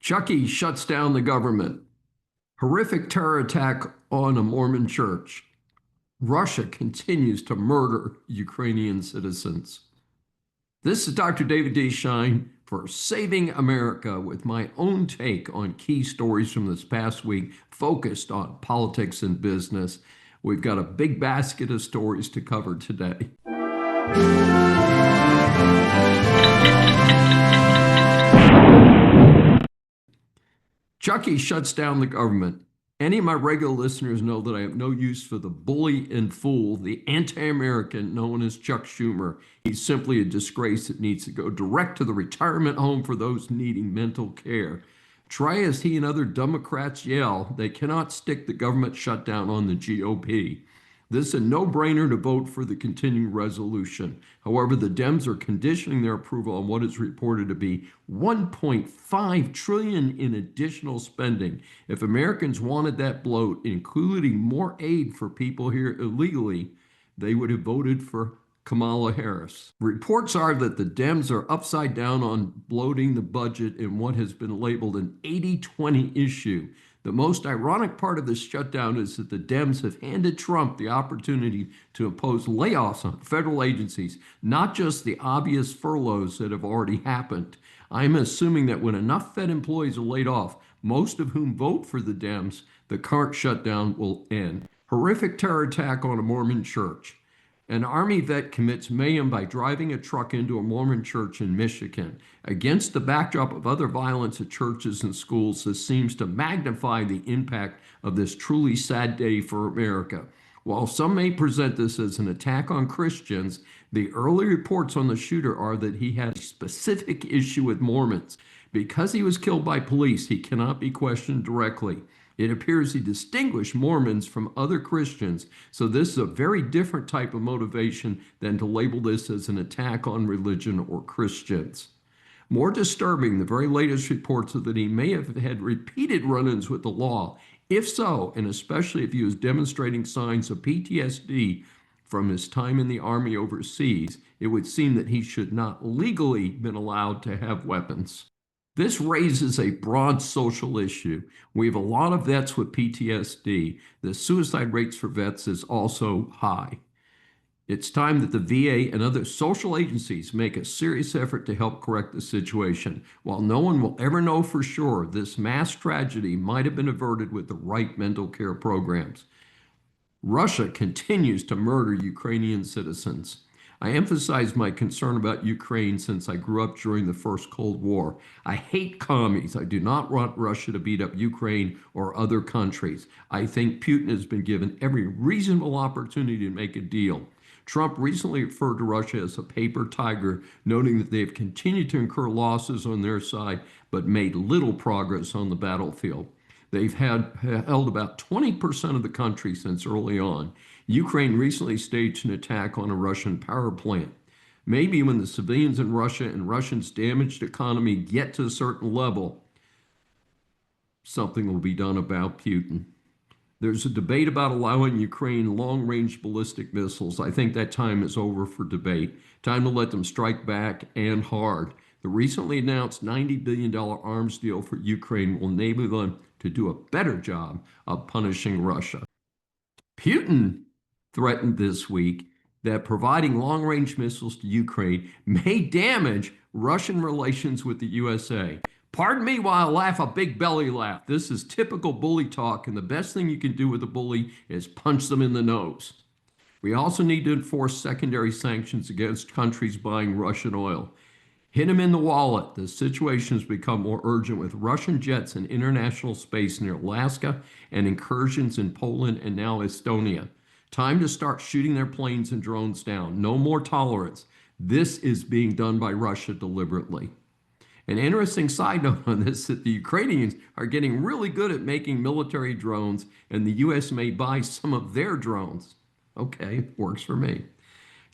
Chucky shuts down the government. Horrific terror attack on a Mormon church. Russia continues to murder Ukrainian citizens. This is Dr. David D. Schein for Saving America with my own take on key stories from this past week focused on politics and business. We've got a big basket of stories to cover today. Chucky shuts down the government. Any of my regular listeners know that I have no use for the bully and fool, the anti-American known as Chuck Schumer. He's simply a disgrace that needs to go direct to the retirement home for those needing mental care. Try as he and other Democrats yell, they cannot stick the government shutdown on the GOP. This is a no-brainer to vote for the continuing resolution. However, the Dems are conditioning their approval on what is reported to be $1.5 trillion in additional spending. If Americans wanted that bloat, including more aid for people here illegally, they would have voted for Kamala Harris. Reports are that the Dems are upside down on bloating the budget in what has been labeled an 80-20 issue. The most ironic part of this shutdown is that the Dems have handed Trump the opportunity to impose layoffs on federal agencies, not just the obvious furloughs that have already happened. I'm assuming that when enough Fed employees are laid off, most of whom vote for the Dems, the current shutdown will end. Horrific terror attack on a Mormon church. An Army vet commits mayhem by driving a truck into a Mormon church in Michigan. Against the backdrop of other violence at churches and schools, this seems to magnify the impact of this truly sad day for America. While some may present this as an attack on Christians, the early reports on the shooter are that he had a specific issue with Mormons. Because he was killed by police, he cannot be questioned directly. It appears he distinguished Mormons from other Christians, so this is a very different type of motivation than to label this as an attack on religion or Christians. More disturbing, the very latest reports are that he may have had repeated run-ins with the law. If so, and especially if he was demonstrating signs of PTSD from his time in the Army overseas, it would seem that he should not legally been allowed to have weapons. This raises a broad social issue. We have a lot of vets with PTSD. The suicide rates for vets is also high. It's time that the VA and other social agencies make a serious effort to help correct the situation. While no one will ever know for sure, this mass tragedy might have been averted with the right mental care programs. Russia continues to murder Ukrainian citizens. I emphasize my concern about Ukraine since I grew up during the first Cold War. I hate commies. I do not want Russia to beat up Ukraine or other countries. I think Putin has been given every reasonable opportunity to make a deal. Trump recently referred to Russia as a paper tiger, noting that they have continued to incur losses on their side, but made little progress on the battlefield. They've held about 20% of the country since early on. Ukraine recently staged an attack on a Russian power plant. Maybe when the civilians in Russia and Russia's damaged economy get to a certain level, something will be done about Putin. There's a debate about allowing Ukraine long-range ballistic missiles. I think that time is over for debate. Time to let them strike back and hard. The recently announced $90 billion arms deal for Ukraine will enable them to do a better job of punishing Russia. Putin threatened this week that providing long-range missiles to Ukraine may damage Russian relations with the USA. Pardon me while I laugh a big belly laugh. This is typical bully talk, and the best thing you can do with a bully is punch them in the nose. We also need to enforce secondary sanctions against countries buying Russian oil. Hit them in the wallet. The situation has become more urgent with Russian jets in international space near Alaska and incursions in Poland and now Estonia. Time to start shooting their planes and drones down. No more tolerance. This is being done by Russia deliberately. An interesting side note on this is that the Ukrainians are getting really good at making military drones, and the U.S. may buy some of their drones. Okay, works for me.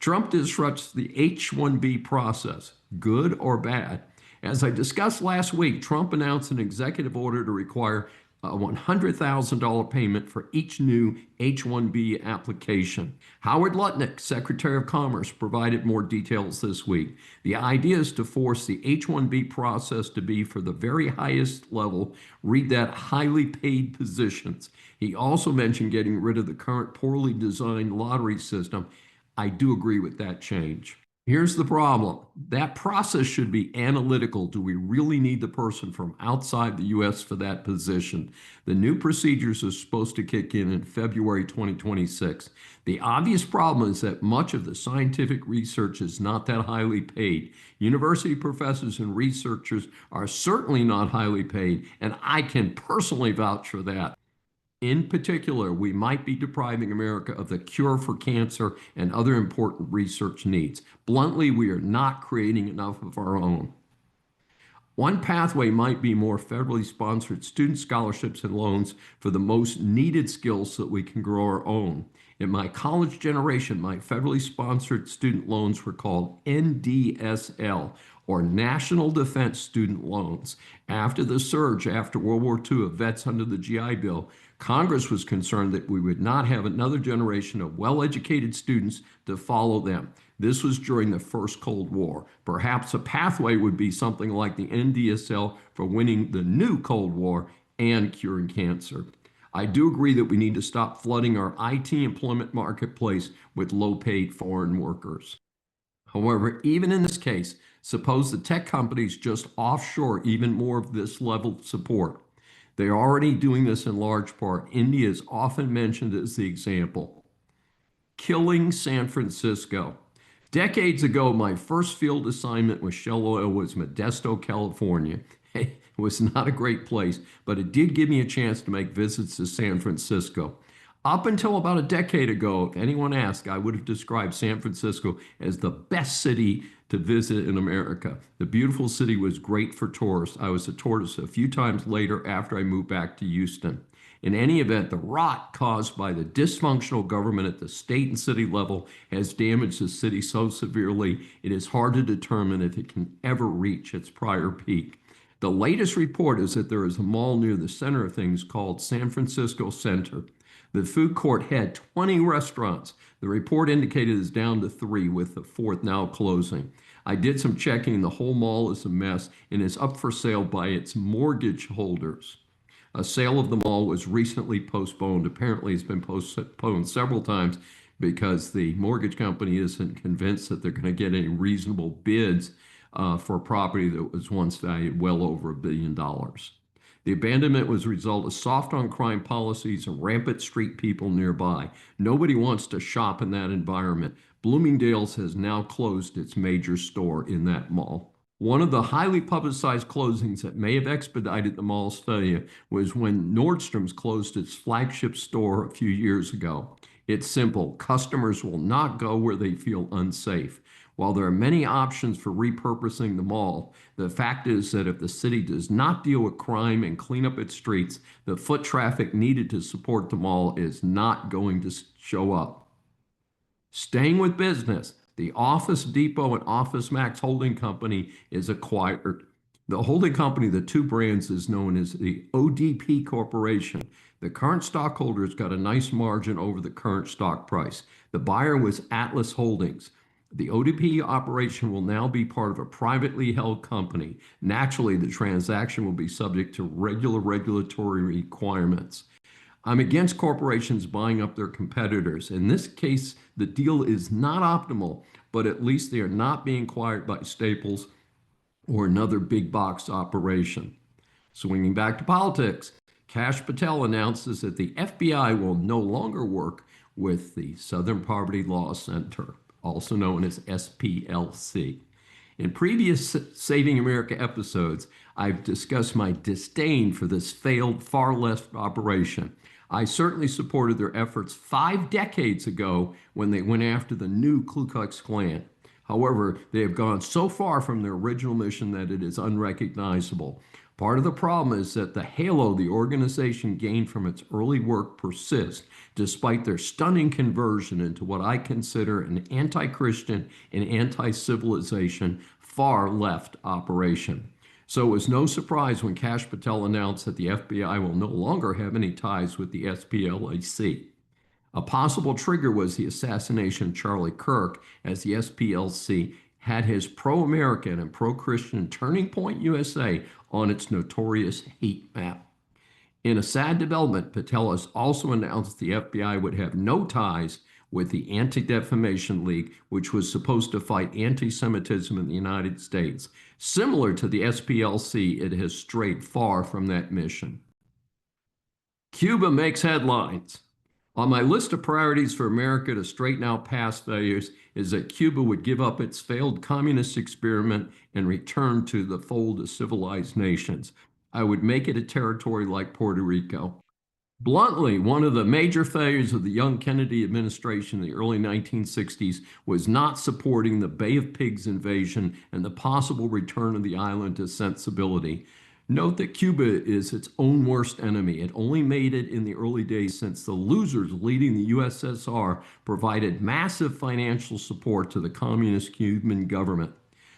Trump disrupts the H-1B process, good or bad. As I discussed last week, Trump announced an executive order to require a $100,000 payment for each new H-1B application. Howard Lutnick, Secretary of Commerce, provided more details this week. The idea is to force the H-1B process to be for the very highest level, read that, highly paid positions. He also mentioned getting rid of the current poorly designed lottery system. I do agree with that change. Here's the problem. That process should be analytical. Do we really need the person from outside the U.S. for that position? The new procedures are supposed to kick in February 2026. The obvious problem is that much of the scientific research is not that highly paid. University professors and researchers are certainly not highly paid, and I can personally vouch for that. In particular, we might be depriving America of the cure for cancer and other important research needs. Bluntly, we are not creating enough of our own. One pathway might be more federally sponsored student scholarships and loans for the most needed skills so that we can grow our own. In my college generation, my federally sponsored student loans were called NDSL, or National Defense Student Loans. After the surge after World War II of vets under the GI Bill, Congress was concerned that we would not have another generation of well-educated students to follow them. This was during the first Cold War. Perhaps a pathway would be something like the NDSL for winning the new Cold War and curing cancer. I do agree that we need to stop flooding our IT employment marketplace with low-paid foreign workers. However, even in this case, suppose the tech companies just offshore even more of this level of support. They're already doing this in large part. India is often mentioned as the example. Killing San Francisco. Decades ago, my first field assignment with Shell Oil was Modesto, California. It was not a great place, but it did give me a chance to make visits to San Francisco. Up until about a decade ago, if anyone asked, I would have described San Francisco as the best city to visit in America. The beautiful city was great for tourists. I was a tourist a few times later after I moved back to Houston. In any event, the rot caused by the dysfunctional government at the state and city level has damaged the city so severely it is hard to determine if it can ever reach its prior peak. The latest report is that there is a mall near the center of things called San Francisco Center. The food court had 20 restaurants. The report indicated it's down to 3, with the 4th now closing. I did some checking. The whole mall is a mess and is up for sale by its mortgage holders. A sale of the mall was recently postponed. Apparently, it's been postponed several times because the mortgage company isn't convinced that they're going to get any reasonable bids for a property that was once valued well over $1 billion. The abandonment was a result of soft on crime policies and rampant street people nearby. Nobody wants to shop in that environment. Bloomingdale's has now closed its major store in that mall. One of the highly publicized closings that may have expedited the mall's failure was when Nordstrom's closed its flagship store a few years ago. It's simple. Customers will not go where they feel unsafe. While there are many options for repurposing the mall, the fact is that if the city does not deal with crime and clean up its streets, the foot traffic needed to support the mall is not going to show up. Staying with business, the Office Depot and Office Max holding company is acquired. The holding company, the two brands, is known as the ODP Corporation. The current stockholders got a nice margin over the current stock price. The buyer was Atlas Holdings. The ODP operation will now be part of a privately held company. Naturally, the transaction will be subject to regular regulatory requirements. I'm against corporations buying up their competitors. In this case, the deal is not optimal, but at least they are not being acquired by Staples or another big box operation. Swinging back to politics, Kash Patel announces that the FBI will no longer work with the Southern Poverty Law Center, also known as SPLC. In previous Saving America episodes, I've discussed my disdain for this failed far left operation. I certainly supported their efforts 5 decades ago when they went after the new Ku Klux Klan. However, they have gone so far from their original mission that it is unrecognizable. Part of the problem is that the halo the organization gained from its early work persists, despite their stunning conversion into what I consider an anti-Christian and anti-civilization far left operation. So it was no surprise when Kash Patel announced that the FBI will no longer have any ties with the SPLC. A possible trigger was the assassination of Charlie Kirk, as the SPLC had his pro American and pro Christian Turning Point USA on its notorious hate map. In a sad development, Patel has also announced the FBI would have no ties with the Anti-Defamation League, which was supposed to fight anti-Semitism in the United States. Similar to the SPLC, it has strayed far from that mission. Cuba makes headlines. On my list of priorities for America to straighten out past failures is that Cuba would give up its failed communist experiment and return to the fold of civilized nations. I would make it a territory like Puerto Rico. Bluntly, one of the major failures of the young Kennedy administration in the early 1960s was not supporting the Bay of Pigs invasion and the possible return of the island to sensibility. Note that Cuba is its own worst enemy. It only made it in the early days since the losers leading the USSR provided massive financial support to the communist Cuban government.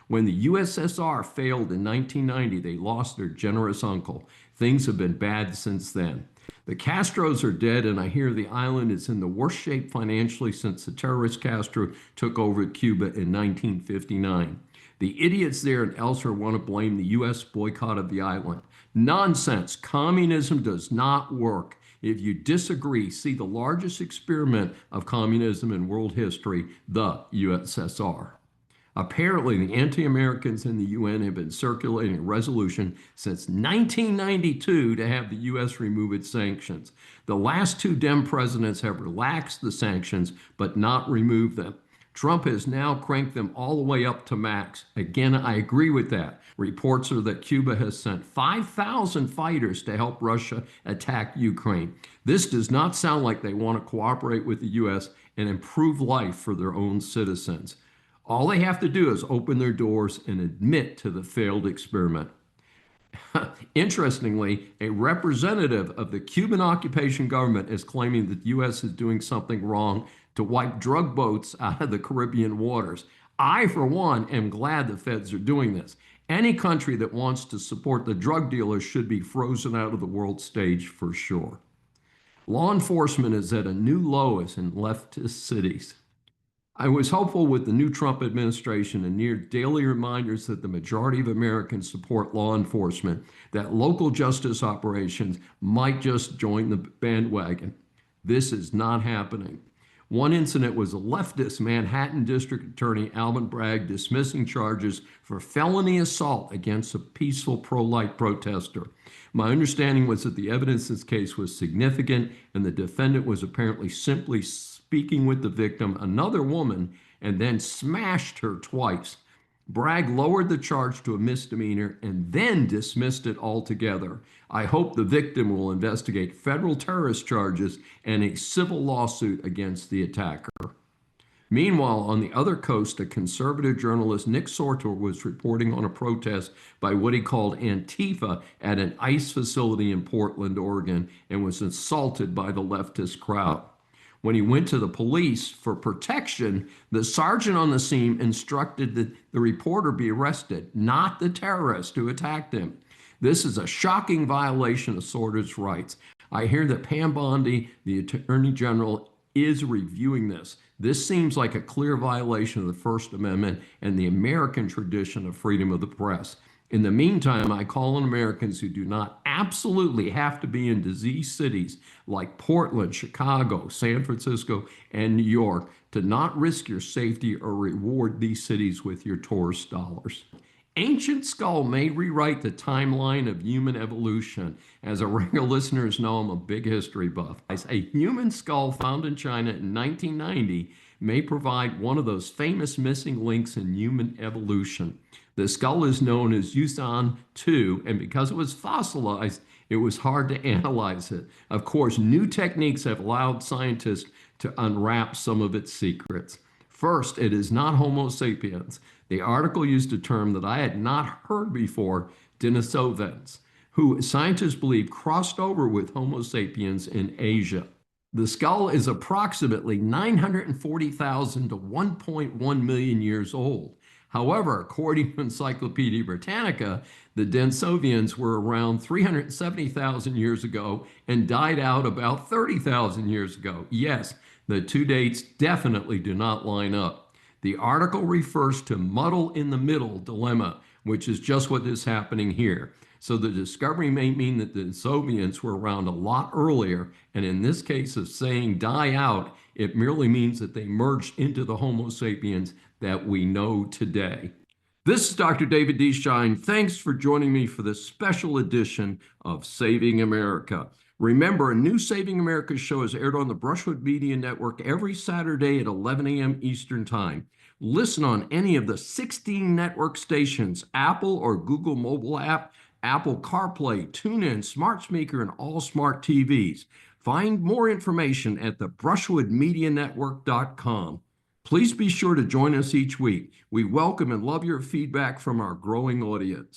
When the USSR failed in 1990, they lost their generous uncle. Things have been bad since then. The Castros are dead, and I hear the island is in the worst shape financially since the terrorist Castro took over Cuba in 1959. The idiots there and elsewhere want to blame the U.S. boycott of the island. Nonsense. Communism does not work. If you disagree, see the largest experiment of communism in world history, the USSR. Apparently, the anti-Americans in the UN have been circulating a resolution since 1992 to have the U.S. remove its sanctions. The last two Dem presidents have relaxed the sanctions, but not removed them. Trump has now cranked them all the way up to max. Again, I agree with that. Reports are that Cuba has sent 5,000 fighters to help Russia attack Ukraine. This does not sound like they want to cooperate with the U.S. and improve life for their own citizens. All they have to do is open their doors and admit to the failed experiment. Interestingly, a representative of the Cuban occupation government is claiming that the U.S. is doing something wrong to wipe drug boats out of the Caribbean waters. I, for one, am glad the feds are doing this. Any country that wants to support the drug dealers should be frozen out of the world stage for sure. Law enforcement is at a new low in leftist cities. I was hopeful with the new Trump administration and near daily reminders that the majority of Americans support law enforcement, that local justice operations might just join the bandwagon. This is not happening. One incident was a leftist Manhattan District Attorney Alvin Bragg dismissing charges for felony assault against a peaceful pro-life protester. My understanding was that the evidence in this case was significant and the defendant was apparently simply speaking with the victim, another woman, and then smashed her twice. Bragg lowered the charge to a misdemeanor and then dismissed it altogether. I hope the victim will investigate federal terrorist charges and a civil lawsuit against the attacker. Meanwhile, on the other coast, a conservative journalist, Nick Sortor, was reporting on a protest by what he called Antifa at an ICE facility in Portland, Oregon, and was assaulted by the leftist crowd. When he went to the police for protection, the sergeant on the scene instructed that the reporter be arrested, not the terrorist who attacked him. This is a shocking violation of Sortor's rights. I hear that Pam Bondi, the Attorney General, is reviewing this. This seems like a clear violation of the First Amendment and the American tradition of freedom of the press. In the meantime, I call on Americans who do not absolutely have to be in diseased cities like Portland, Chicago, San Francisco, and New York to not risk your safety or reward these cities with your tourist dollars. Ancient skull may rewrite the timeline of human evolution. As our regular listeners know, I'm a big history buff. A human skull found in China in 1990 may provide one of those famous missing links in human evolution. The skull is known as Yusan 2, and because it was fossilized, it was hard to analyze it. Of course, new techniques have allowed scientists to unwrap some of its secrets. First, it is not Homo sapiens. The article used a term that I had not heard before, Denisovans, who scientists believe crossed over with Homo sapiens in Asia. The skull is approximately 940,000 to 1.1 million years old. However, according to Encyclopedia Britannica, the Densovians were around 370,000 years ago and died out about 30,000 years ago. Yes, the two dates definitely do not line up. The article refers to muddle in the middle dilemma, which is just what is happening here. So the discovery may mean that the Densovians were around a lot earlier, and in this case of saying die out, it merely means that they merged into the Homo sapiens that we know today. This is Dr. David D. Schein. Thanks for joining me for this special edition of Saving America. Remember, a new Saving America show is aired on the Brushwood Media Network every Saturday at 11 a.m. Eastern Time. Listen on any of the 16 network stations, Apple or Google mobile app, Apple CarPlay, TuneIn, Smart Speaker, and all smart TVs. Find more information at the brushwoodmedianetwork.com. Please be sure to join us each week. We welcome and love your feedback from our growing audience.